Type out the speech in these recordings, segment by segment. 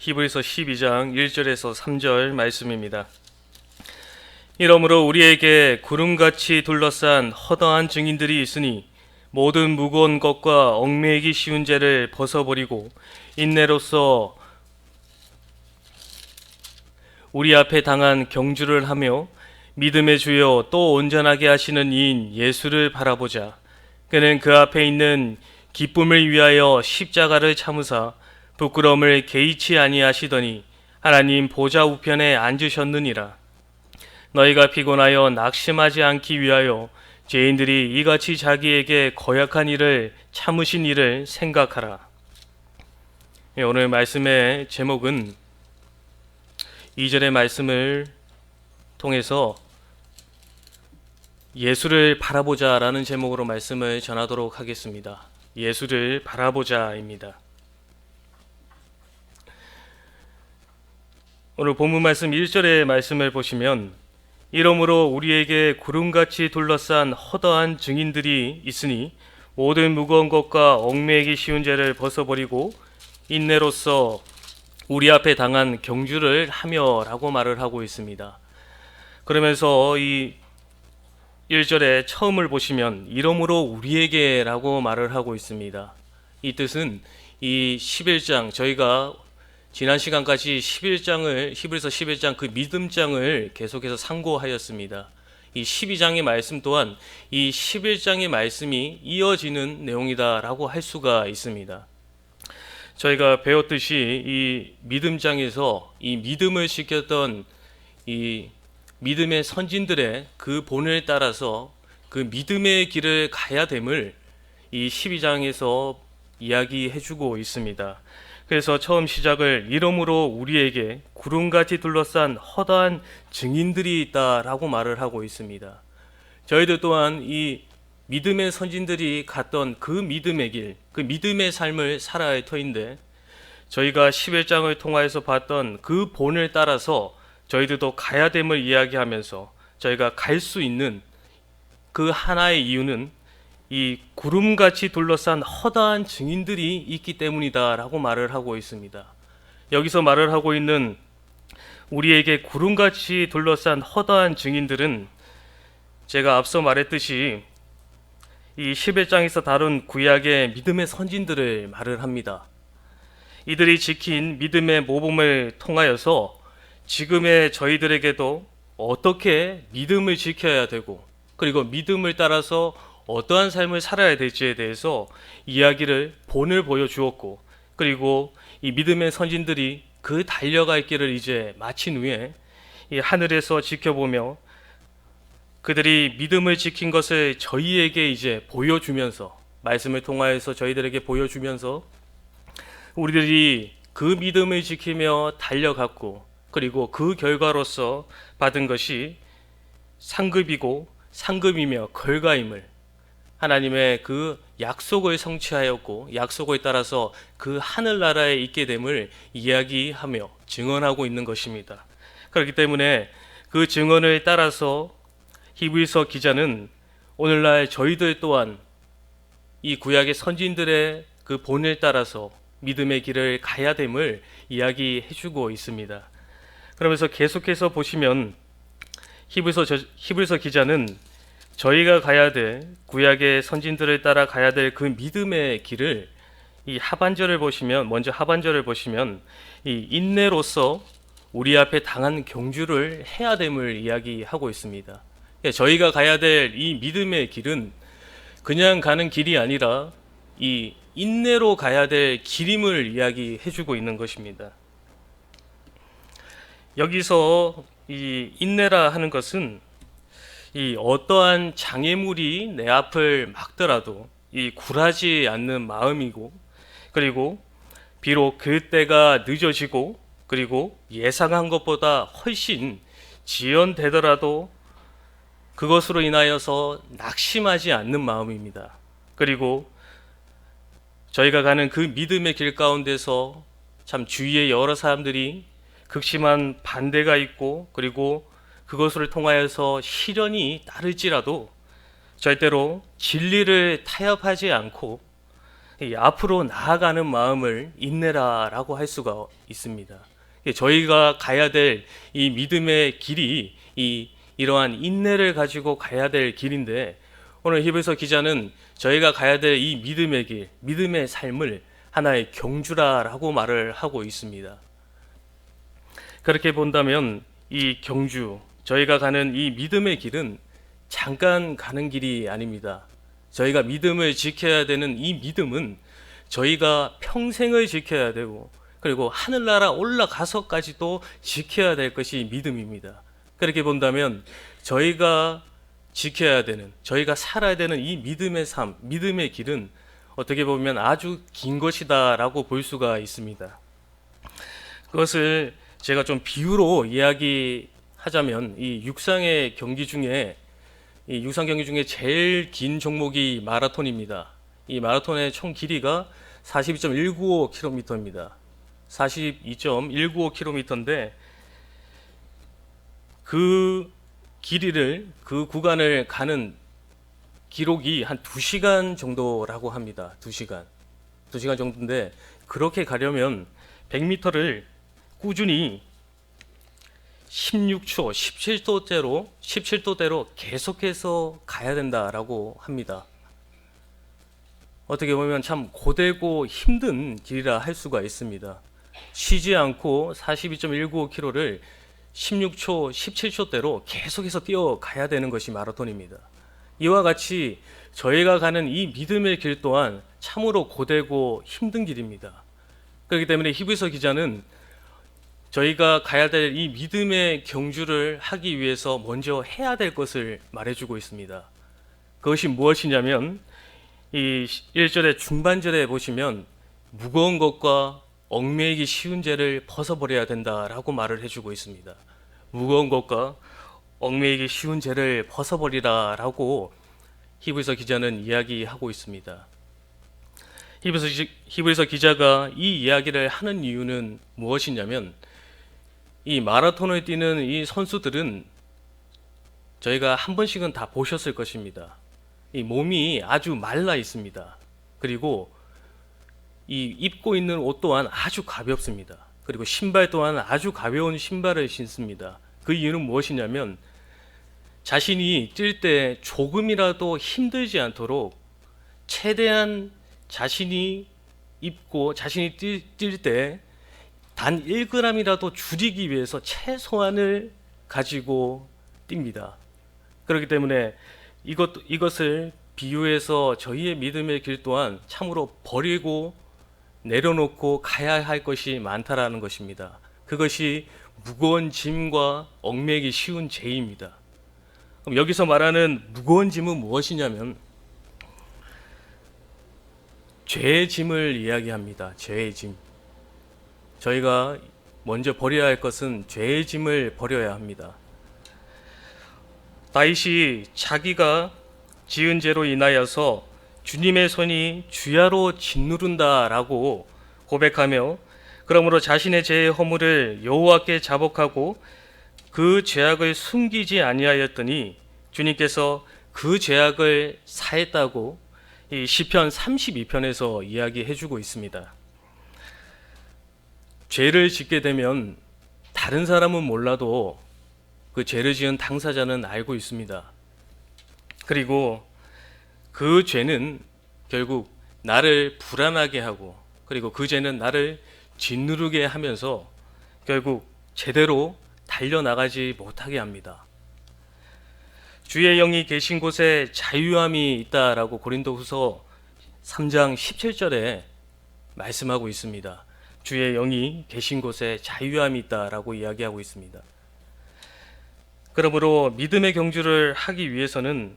히브리서 12장 1절에서 3절 말씀입니다. 이러므로 우리에게 구름같이 둘러싼 허다한 증인들이 있으니 모든 무거운 것과 얽매이기 쉬운 죄를 벗어버리고 인내로써 우리 앞에 당한 경주를 하며 믿음의 주요 또 온전하게 하시는 이인 예수를 바라보자. 그는 그 앞에 있는 기쁨을 위하여 십자가를 참으사 부끄러움을 개의치 아니하시더니 하나님 보좌 우편에 앉으셨느니라. 너희가 피곤하여 낙심하지 않기 위하여 죄인들이 이같이 자기에게 거역한 일을 참으신 일을 생각하라. 오늘 말씀의 제목은 2절의 말씀을 통해서 예수를 바라보자라는 제목으로 말씀을 전하도록 하겠습니다. 예수를 바라보자입니다. 오늘 본문 말씀 1절의 말씀을 보시면 이러므로 우리에게 구름같이 둘러싼 허다한 증인들이 있으니 모든 무거운 것과 얽매이기 쉬운 죄를 벗어버리고 인내로써 우리 앞에 당한 경주를 하며 라고 말을 하고 있습니다. 그러면서 이 1절의 처음을 보시면 이러므로 우리에게 라고 말을 하고 있습니다. 이 뜻은 이 11장 저희가 지난 시간까지 11장을 히브리서 11장 그 믿음장을 계속해서 상고하였습니다. 이 12장의 말씀 또한 이 11장의 말씀이 이어지는 내용이다라고 할 수가 있습니다. 저희가 배웠듯이 이 믿음장에서 이 믿음을 지켰던 이 믿음의 선진들의 그 본을 따라서 그 믿음의 길을 가야 됨을 이 12장에서 이야기해주고 있습니다. 그래서 처음 시작을 이러므로 우리에게 구름같이 둘러싼 허다한 증인들이 있다라고 말을 하고 있습니다. 저희들 또한 이 믿음의 선진들이 갔던 그 믿음의 길, 그 믿음의 삶을 살아야 할 터인데 저희가 11장을 통하여서 봤던 그 본을 따라서 저희들도 가야 됨을 이야기하면서 저희가 갈 수 있는 그 하나의 이유는 이 구름같이 둘러싼 허다한 증인들이 있기 때문이다 라고 말을 하고 있습니다. 여기서 말을 하고 있는 우리에게 구름같이 둘러싼 허다한 증인들은 제가 앞서 말했듯이 이 11장에서 다룬 구약의 믿음의 선진들을 말을 합니다. 이들이 지킨 믿음의 모범을 통하여서 지금의 저희들에게도 어떻게 믿음을 지켜야 되고 그리고 믿음을 따라서 어떠한 삶을 살아야 될지에 대해서 이야기를 본을 보여주었고 그리고 이 믿음의 선진들이 그 달려갈 길을 이제 마친 후에 이 하늘에서 지켜보며 그들이 믿음을 지킨 것을 저희에게 이제 보여주면서 말씀을 통하여서 저희들에게 보여주면서 우리들이 그 믿음을 지키며 달려갔고 그리고 그 결과로서 받은 것이 상급이고 상급이며 결과임을 하나님의 그 약속을 성취하였고 약속을 따라서 그 하늘나라에 있게 됨을 이야기하며 증언하고 있는 것입니다. 그렇기 때문에 그 증언을 따라서 히브리서 기자는 오늘날 저희들 또한 이 구약의 선진들의 그 본을 따라서 믿음의 길을 가야 됨을 이야기해주고 있습니다. 그러면서 계속해서 보시면 히브리서 기자는 저희가 가야 될 구약의 선진들을 따라 가야 될 그 믿음의 길을 이 하반절을 보시면 먼저 하반절을 보시면 이 인내로서 우리 앞에 당한 경주를 해야 됨을 이야기하고 있습니다. 저희가 가야 될 이 믿음의 길은 그냥 가는 길이 아니라 이 인내로 가야 될 길임을 이야기해주고 있는 것입니다. 여기서 이 인내라 하는 것은 이 어떠한 장애물이 내 앞을 막더라도 이 굴하지 않는 마음이고 그리고 비록 그때가 늦어지고 그리고 예상한 것보다 훨씬 지연되더라도 그것으로 인하여서 낙심하지 않는 마음입니다. 그리고 저희가 가는 그 믿음의 길 가운데서 참 주위에 여러 사람들이 극심한 반대가 있고 그리고 그것을 통하여서 시련이 따를지라도 절대로 진리를 타협하지 않고 이 앞으로 나아가는 마음을 인내라라고 할 수가 있습니다. 저희가 가야 될 이 믿음의 길이 이러한 인내를 가지고 가야 될 길인데, 오늘 히브리서 기자는 저희가 가야 될 이 믿음의 길, 믿음의 삶을 하나의 경주라라고 말을 하고 있습니다. 그렇게 본다면 이 경주, 저희가 가는 이 믿음의 길은 잠깐 가는 길이 아닙니다. 저희가 믿음을 지켜야 되는 이 믿음은 저희가 평생을 지켜야 되고, 그리고 하늘나라 올라가서까지도 지켜야 될 것이 믿음입니다. 그렇게 본다면 저희가 지켜야 되는, 저희가 살아야 되는 이 믿음의 삶, 믿음의 길은 어떻게 보면 아주 긴 것이다라고 볼 수가 있습니다. 그것을 제가 좀 비유로 이야기하자면, 이 육상 경기 중에 제일 긴 종목이 마라톤입니다. 이 마라톤의 총 길이가 42.195km입니다. 42.195km인데 그 구간을 가는 기록이 한 2시간 정도라고 합니다. 2시간 정도인데, 그렇게 가려면 100m를 꾸준히 16초, 17도대로 계속해서 가야 된다라고 합니다. 어떻게 보면 참 고되고 힘든 길이라 할 수가 있습니다. 쉬지 않고 42.195km를 16초, 17초대로 계속해서 뛰어가야 되는 것이 마라톤입니다. 이와 같이 저희가 가는 이 믿음의 길 또한 참으로 고되고 힘든 길입니다. 그렇기 때문에 히브리서 기자는 저희가 가야 될 이 믿음의 경주를 하기 위해서 먼저 해야 될 것을 말해주고 있습니다. 그것이 무엇이냐면, 이 1절의 중반절에 보시면 무거운 것과 얽매이기 쉬운 죄를 벗어버려야 된다라고 말을 해주고 있습니다. 무거운 것과 얽매이기 쉬운 죄를 벗어버리라라고 히브리서 기자는 이야기하고 있습니다. 히브리서 기자가 이 이야기를 하는 이유는 무엇이냐면, 이 마라톤을 뛰는 이 선수들은 저희가 한 번씩은 다 보셨을 것입니다. 이 몸이 아주 말라 있습니다. 그리고 이 입고 있는 옷 또한 아주 가볍습니다. 그리고 신발 또한 아주 가벼운 신발을 신습니다. 그 이유는 무엇이냐면, 자신이 뛸 때 조금이라도 힘들지 않도록 최대한 자신이 뛸 때 단 1g이라도 줄이기 위해서 최소한을 가지고 뜁니다. 그렇기 때문에 이것을 비유해서 저희의 믿음의 길 또한 참으로 버리고 내려놓고 가야 할 것이 많다라는 것입니다. 그것이 무거운 짐과 얽매이기 쉬운 죄입니다. 그럼 여기서 말하는 무거운 짐은 무엇이냐면, 죄의 짐을 이야기합니다. 죄의 짐. 저희가 먼저 버려야 할 것은 죄의 짐을 버려야 합니다. 다윗이 자기가 지은 죄로 인하여서 주님의 손이 주야로 짓누른다라고 고백하며, 그러므로 자신의 죄의 허물을 여호와께 자복하고 그 죄악을 숨기지 아니하였더니 주님께서 그 죄악을 사했다고 이 시편 32편에서 이야기해주고 있습니다. 죄를 짓게 되면 다른 사람은 몰라도 그 죄를 지은 당사자는 알고 있습니다. 그리고 그 죄는 결국 나를 불안하게 하고, 그리고 그 죄는 나를 짓누르게 하면서 결국 제대로 달려나가지 못하게 합니다. 주의 영이 계신 곳에 자유함이 있다라고 고린도후서 3장 17절에 말씀하고 있습니다. 주의 영이 계신 곳에 자유함이 있다라고 이야기하고 있습니다. 그러므로 믿음의 경주를 하기 위해서는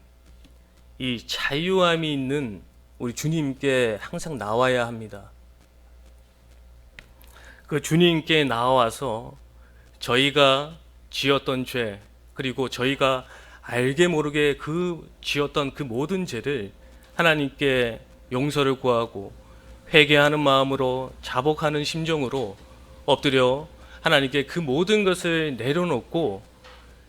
이 자유함이 있는 우리 주님께 항상 나와야 합니다. 그 주님께 나와서 저희가 지었던 죄, 그리고 저희가 알게 모르게 지었던 그 모든 죄를 하나님께 용서를 구하고 회개하는 마음으로, 자복하는 심정으로 엎드려 하나님께 그 모든 것을 내려놓고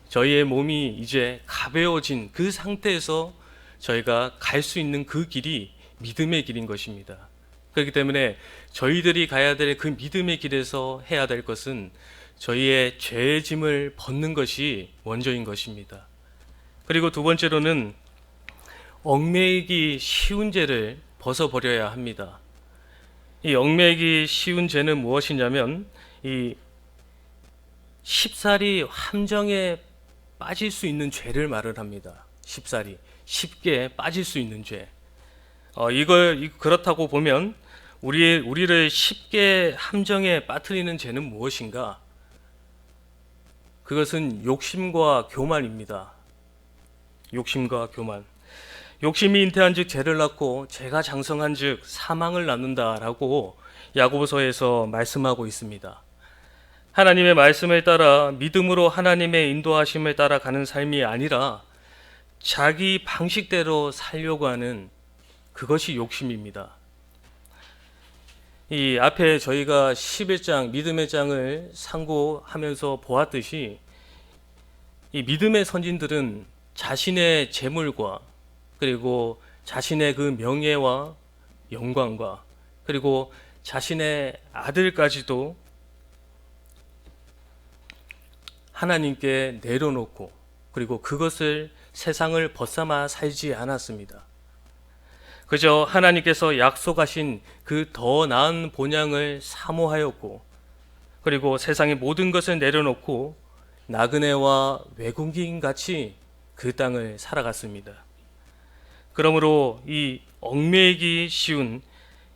저희의 몸이 이제 가벼워진 그 상태에서 저희가 갈 수 있는 그 길이 믿음의 길인 것입니다. 그렇기 때문에 저희들이 가야 될 그 믿음의 길에서 해야 될 것은 저희의 죄의 짐을 벗는 것이 원조인 것입니다. 그리고 두 번째로는 얽매이기 쉬운 죄를 벗어버려야 합니다. 이 얽매이기 쉬운 죄는 무엇이냐면 이 쉽사리 함정에 빠질 수 있는 죄를 말을 합니다. 쉽사리 쉽게 빠질 수 있는 죄. 그렇다고 보면 우리를 쉽게 함정에 빠뜨리는 죄는 무엇인가? 그것은 욕심과 교만입니다. 욕심과 교만. 욕심이 잉태한즉 죄를 낳고 죄가 장성한즉 사망을 낳는다라고 야고보서에서 말씀하고 있습니다. 하나님의 말씀을 따라 믿음으로 하나님의 인도하심을 따라 가는 삶이 아니라 자기 방식대로 살려고 하는 그것이 욕심입니다. 이 앞에 저희가 11장 믿음의 장을 상고하면서 보았듯이 이 믿음의 선진들은 자신의 재물과 그리고 자신의 그 명예와 영광과 그리고 자신의 아들까지도 하나님께 내려놓고 그리고 그것을 세상을 벗삼아 살지 않았습니다. 그저 하나님께서 약속하신 그 더 나은 본향을 사모하였고 그리고 세상의 모든 것을 내려놓고 나그네와 외국인 같이 그 땅을 살아갔습니다. 그러므로 이 얽매이기 쉬운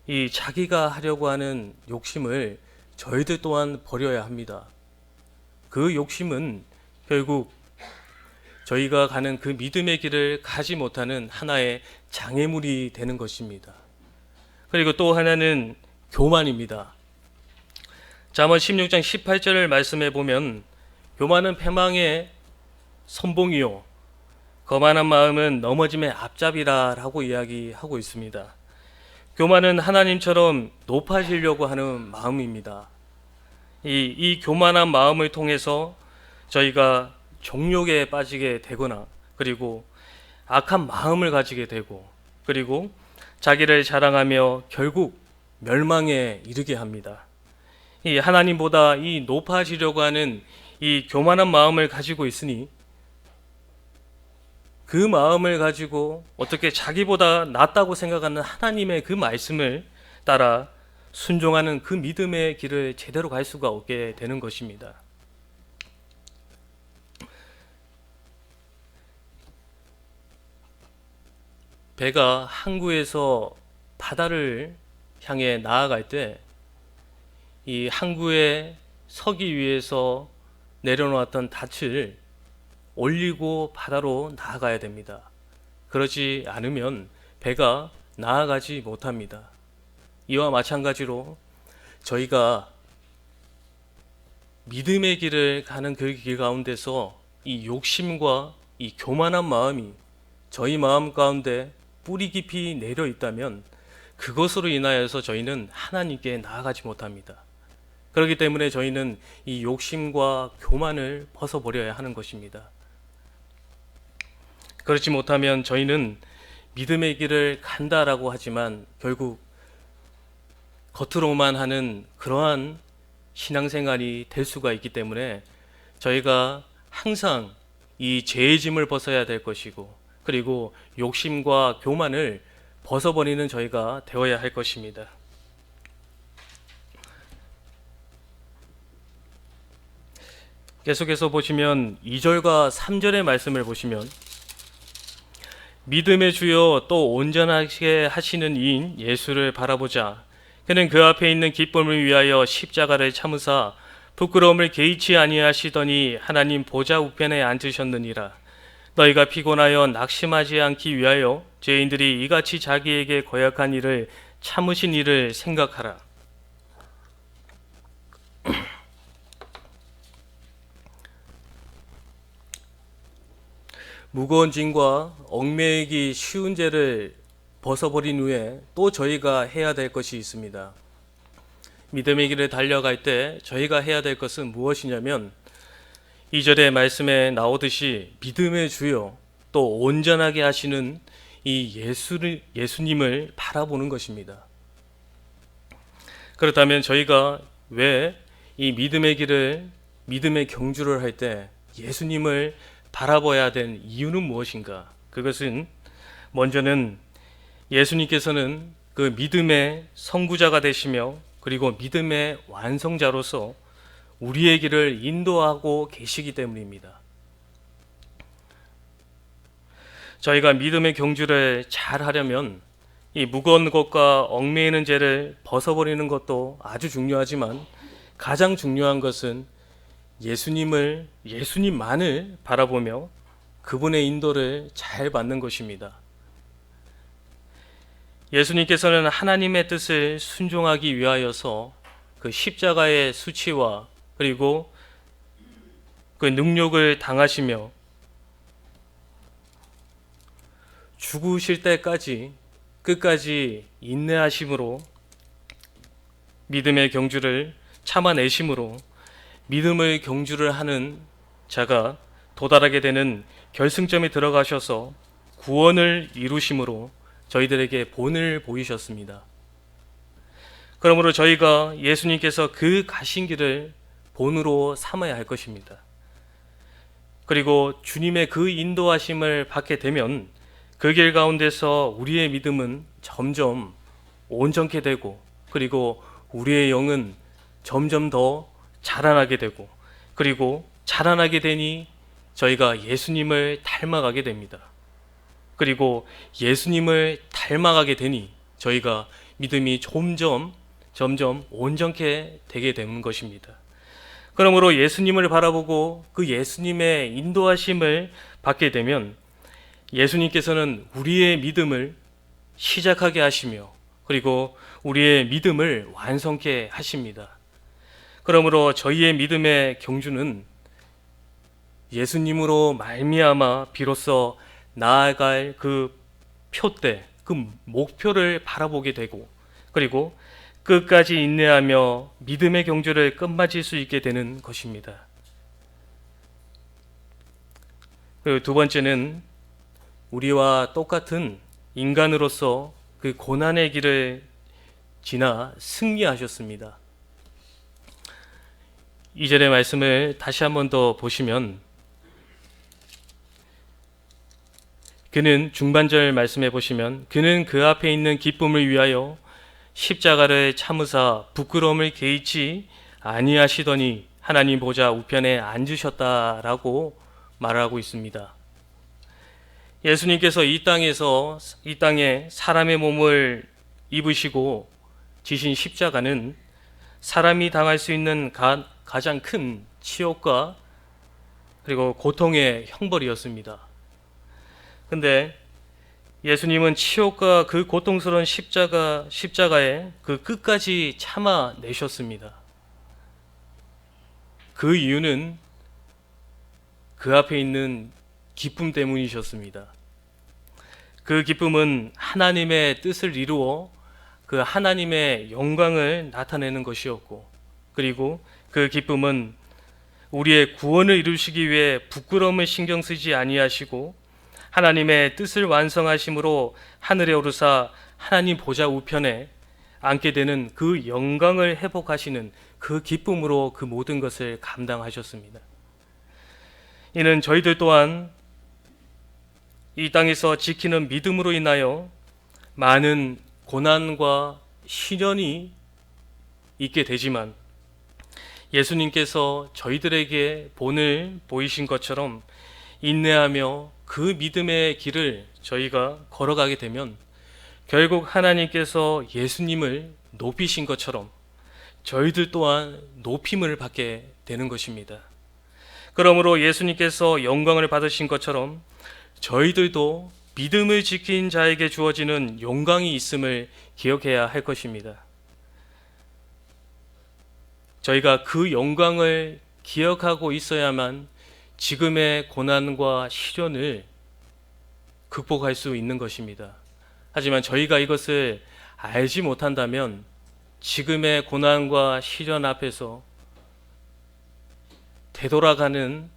이 자기가 하려고 하는 욕심을 저희들 또한 버려야 합니다. 그 욕심은 결국 저희가 가는 그 믿음의 길을 가지 못하는 하나의 장애물이 되는 것입니다. 그리고 또 하나는 교만입니다. 잠언 16장 18절을 말씀해 보면 교만은 패망의 선봉이요 거만한 마음은 넘어짐의 앞잡이라 라고 이야기하고 있습니다. 교만은 하나님처럼 높아지려고 하는 마음입니다. 이 교만한 마음을 통해서 저희가 정욕에 빠지게 되거나 그리고 악한 마음을 가지게 되고 그리고 자기를 자랑하며 결국 멸망에 이르게 합니다. 이 하나님보다 이 높아지려고 하는 이 교만한 마음을 가지고 있으니 그 마음을 가지고 어떻게 자기보다 낫다고 생각하는 하나님의 그 말씀을 따라 순종하는 그 믿음의 길을 제대로 갈 수가 없게 되는 것입니다. 배가 항구에서 바다를 향해 나아갈 때 이 항구에 서기 위해서 내려놓았던 닻을 올리고 바다로 나아가야 됩니다. 그러지 않으면 배가 나아가지 못합니다. 이와 마찬가지로 저희가 믿음의 길을 가는 그 길 가운데서 이 욕심과 이 교만한 마음이 저희 마음 가운데 뿌리 깊이 내려 있다면 그것으로 인하여서 저희는 하나님께 나아가지 못합니다. 그렇기 때문에 저희는 이 욕심과 교만을 벗어버려야 하는 것입니다. 그렇지 못하면 저희는 믿음의 길을 간다라고 하지만 결국 겉으로만 하는 그러한 신앙생활이 될 수가 있기 때문에 저희가 항상 이 죄의 짐을 벗어야 될 것이고 그리고 욕심과 교만을 벗어버리는 저희가 되어야 할 것입니다. 계속해서 보시면 2절과 3절의 말씀을 보시면 믿음의 주여 또 온전하게 하시는 이인 예수를 바라보자. 그는 그 앞에 있는 기쁨을 위하여 십자가를 참으사 부끄러움을 개의치 아니하시더니 하나님 보좌 우편에 앉으셨느니라. 너희가 피곤하여 낙심하지 않기 위하여 죄인들이 이같이 자기에게 고약한 일을 참으신 일을 생각하라. 무거운 짐과 얽매이기 쉬운 죄를 벗어버린 후에 또 저희가 해야 될 것이 있습니다. 믿음의 길을 달려갈 때 저희가 해야 될 것은 무엇이냐면 2절의 말씀에 나오듯이 믿음의 주요 또 온전하게 하시는 이 예수님을 바라보는 것입니다. 그렇다면 저희가 왜 이 믿음의 길을, 믿음의 경주를 할 때 예수님을 바라봐야 된 이유는 무엇인가? 그것은 먼저는 예수님께서는 그 믿음의 선구자가 되시며 그리고 믿음의 완성자로서 우리의 길을 인도하고 계시기 때문입니다. 저희가 믿음의 경주를 잘 하려면 이 무거운 것과 얽매이는 죄를 벗어버리는 것도 아주 중요하지만 가장 중요한 것은 예수님만을 바라보며 그분의 인도를 잘 받는 것입니다. 예수님께서는 하나님의 뜻을 순종하기 위하여서 그 십자가의 수치와 그리고 그 능욕을 당하시며 죽으실 때까지 끝까지 인내하심으로 믿음의 경주를 참아내심으로 믿음의 경주를 하는 자가 도달하게 되는 결승점에 들어가셔서 구원을 이루심으로 저희들에게 본을 보이셨습니다. 그러므로 저희가 예수님께서 그 가신 길을 본으로 삼아야 할 것입니다. 그리고 주님의 그 인도하심을 받게 되면 그 길 가운데서 우리의 믿음은 점점 온전케 되고 그리고 우리의 영은 점점 더 자라나게 되고 그리고 자라나게 되니 저희가 예수님을 닮아가게 됩니다. 그리고 예수님을 닮아가게 되니 저희가 믿음이 점점 온전케 되게 되는 것입니다. 그러므로 예수님을 바라보고 그 예수님의 인도하심을 받게 되면 예수님께서는 우리의 믿음을 시작하게 하시며 그리고 우리의 믿음을 완성케 하십니다. 그러므로 저희의 믿음의 경주는 예수님으로 말미암아 비로소 나아갈 그 표대, 그 목표를 바라보게 되고 그리고 끝까지 인내하며 믿음의 경주를 끝마칠 수 있게 되는 것입니다. 그리고 두 번째는 우리와 똑같은 인간으로서 그 고난의 길을 지나 승리하셨습니다. 2절의 말씀을 다시 한 번 더 보시면 그는 중반절 말씀해 보시면 그는 그 앞에 있는 기쁨을 위하여 십자가를 참으사 부끄러움을 개의치 아니하시더니 하나님 보좌 우편에 앉으셨다라고 말하고 있습니다. 예수님께서 이 땅에 사람의 몸을 입으시고 지신 십자가는 사람이 당할 수 있는 가장 큰 치욕과 그리고 고통의 형벌이었습니다. 근데 예수님은 치욕과 그 고통스러운 십자가에 그 끝까지 참아내셨습니다. 그 이유는 그 앞에 있는 기쁨 때문이셨습니다. 그 기쁨은 하나님의 뜻을 이루어 그 하나님의 영광을 나타내는 것이었고 그리고 그 기쁨은 우리의 구원을 이루시기 위해 부끄러움을 신경 쓰지 아니하시고 하나님의 뜻을 완성하심으로 하늘에 오르사 하나님 보좌 우편에 앉게 되는 그 영광을 회복하시는 그 기쁨으로 그 모든 것을 감당하셨습니다. 이는 저희들 또한 이 땅에서 지키는 믿음으로 인하여 많은 고난과 시련이 있게 되지만 예수님께서 저희들에게 본을 보이신 것처럼 인내하며 그 믿음의 길을 저희가 걸어가게 되면 결국 하나님께서 예수님을 높이신 것처럼 저희들 또한 높임을 받게 되는 것입니다. 그러므로 예수님께서 영광을 받으신 것처럼 저희들도 믿음을 지킨 자에게 주어지는 영광이 있음을 기억해야 할 것입니다. 저희가 그 영광을 기억하고 있어야만 지금의 고난과 시련을 극복할 수 있는 것입니다. 하지만 저희가 이것을 알지 못한다면 지금의 고난과 시련 앞에서 되돌아가는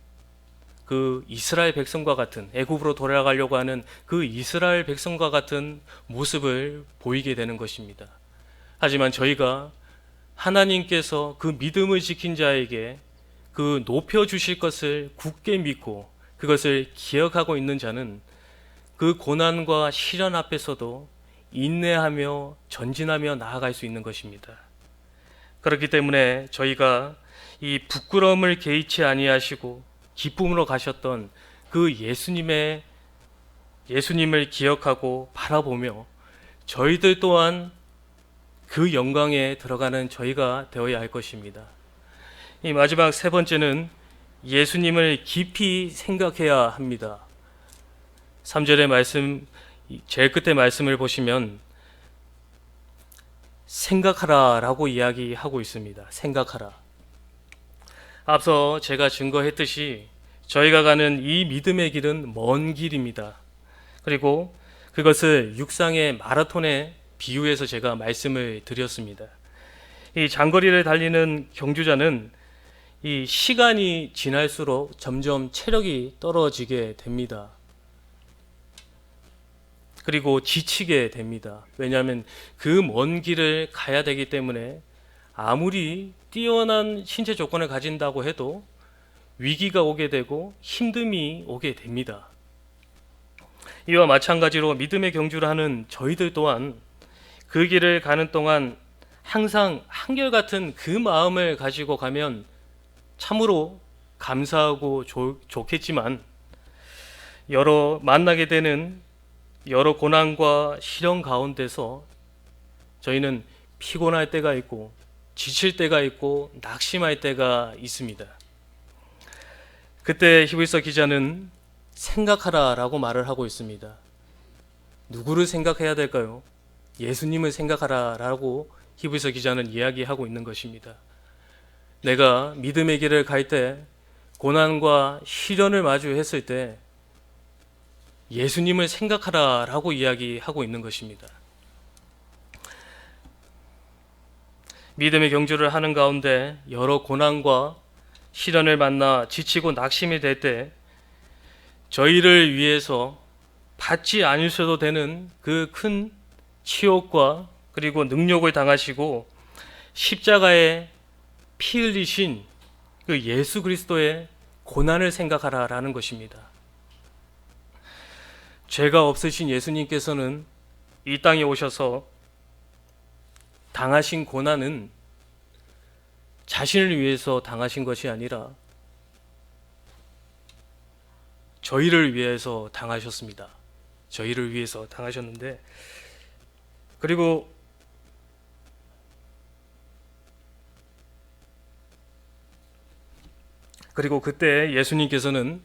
그 이스라엘 백성과 같은 애굽으로 돌아가려고 하는 그 이스라엘 백성과 같은 모습을 보이게 되는 것입니다. 하지만 저희가 하나님께서 그 믿음을 지킨 자에게 그 높여주실 것을 굳게 믿고 그것을 기억하고 있는 자는 그 고난과 시련 앞에서도 인내하며 전진하며 나아갈 수 있는 것입니다. 그렇기 때문에 저희가 이 부끄러움을 개의치 아니하시고 기쁨으로 가셨던 그 예수님을 기억하고 바라보며 저희들 또한 그 영광에 들어가는 저희가 되어야 할 것입니다. 이 마지막 세 번째는 예수님을 깊이 생각해야 합니다. 3절의 말씀, 제일 끝에 말씀을 보시면 생각하라 라고 이야기하고 있습니다. 생각하라. 앞서 제가 증거했듯이 저희가 가는 이 믿음의 길은 먼 길입니다. 그리고 그것을 육상의 마라톤에 비유해서 제가 말씀을 드렸습니다. 이 장거리를 달리는 경주자는 이 시간이 지날수록 점점 체력이 떨어지게 됩니다. 그리고 지치게 됩니다. 왜냐하면 그 먼 길을 가야 되기 때문에 아무리 뛰어난 신체 조건을 가진다고 해도 위기가 오게 되고 힘듦이 오게 됩니다. 이와 마찬가지로 믿음의 경주를 하는 저희들 또한 그 길을 가는 동안 항상 한결같은 그 마음을 가지고 가면 참으로 감사하고 좋겠지만 만나게 되는 여러 고난과 시련 가운데서 저희는 피곤할 때가 있고 지칠 때가 있고 낙심할 때가 있습니다. 그때 히브리서 기자는 생각하라 라고 말을 하고 있습니다. 누구를 생각해야 될까요? 예수님을 생각하라 라고 히브리서 기자는 이야기하고 있는 것입니다. 내가 믿음의 길을 갈 때 고난과 시련을 마주했을 때 예수님을 생각하라 라고 이야기하고 있는 것입니다. 믿음의 경주를 하는 가운데 여러 고난과 시련을 만나 지치고 낙심이 될 때 저희를 위해서 받지 않으셔도 되는 그 큰 치욕과 그리고 능욕을 당하시고 십자가에 피 흘리신 그 예수 그리스도의 고난을 생각하라 라는 것입니다. 죄가 없으신 예수님께서는 이 땅에 오셔서 당하신 고난은 자신을 위해서 당하신 것이 아니라 저희를 위해서 당하셨습니다. 저희를 위해서 당하셨는데 그리고 그때 예수님께서는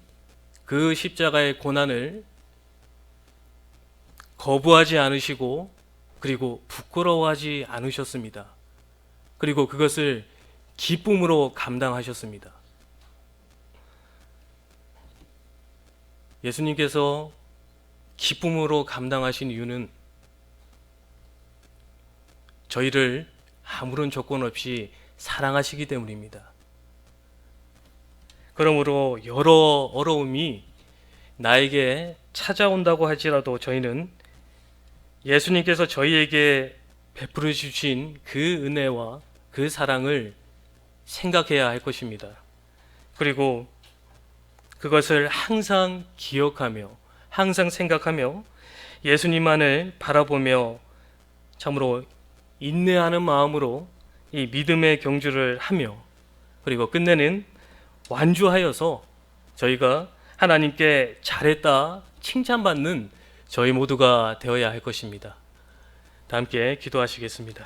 그 십자가의 고난을 거부하지 않으시고 그리고 부끄러워하지 않으셨습니다. 그리고 그것을 기쁨으로 감당하셨습니다. 예수님께서 기쁨으로 감당하신 이유는 저희를 아무런 조건 없이 사랑하시기 때문입니다. 그러므로 여러 어려움이 나에게 찾아온다고 할지라도 저희는 예수님께서 저희에게 베풀어 주신 그 은혜와 그 사랑을 생각해야 할 것입니다. 그리고 그것을 항상 기억하며 항상 생각하며 예수님만을 바라보며 참으로 인내하는 마음으로 이 믿음의 경주를 하며 그리고 끝내는 완주하여서 저희가 하나님께 잘했다 칭찬받는 저희 모두가 되어야 할 것입니다. 다 함께 기도하시겠습니다.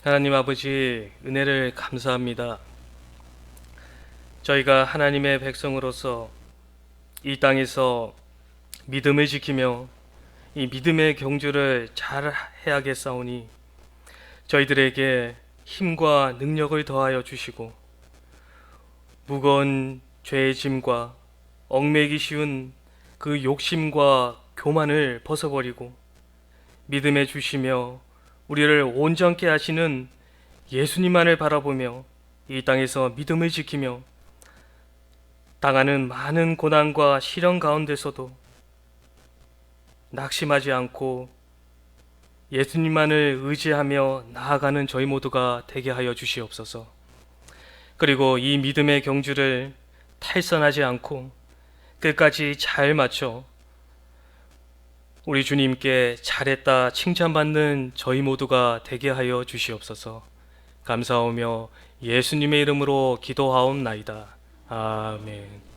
하나님 아버지, 은혜를 감사합니다. 저희가 하나님의 백성으로서 이 땅에서 믿음을 지키며 이 믿음의 경주를 잘 해야겠사오니 저희들에게 힘과 능력을 더하여 주시고 무거운 죄의 짐과 얽매이기 쉬운 그 욕심과 교만을 벗어버리고 믿음에 주시며 우리를 온전케 하시는 예수님만을 바라보며 이 땅에서 믿음을 지키며 당하는 많은 고난과 시련 가운데서도 낙심하지 않고 예수님만을 의지하며 나아가는 저희 모두가 되게 하여 주시옵소서. 그리고 이 믿음의 경주를 탈선하지 않고 끝까지 잘 마쳐 우리 주님께 잘했다 칭찬받는 저희 모두가 되게 하여 주시옵소서. 감사하며 예수님의 이름으로 기도하옵나이다. 아멘.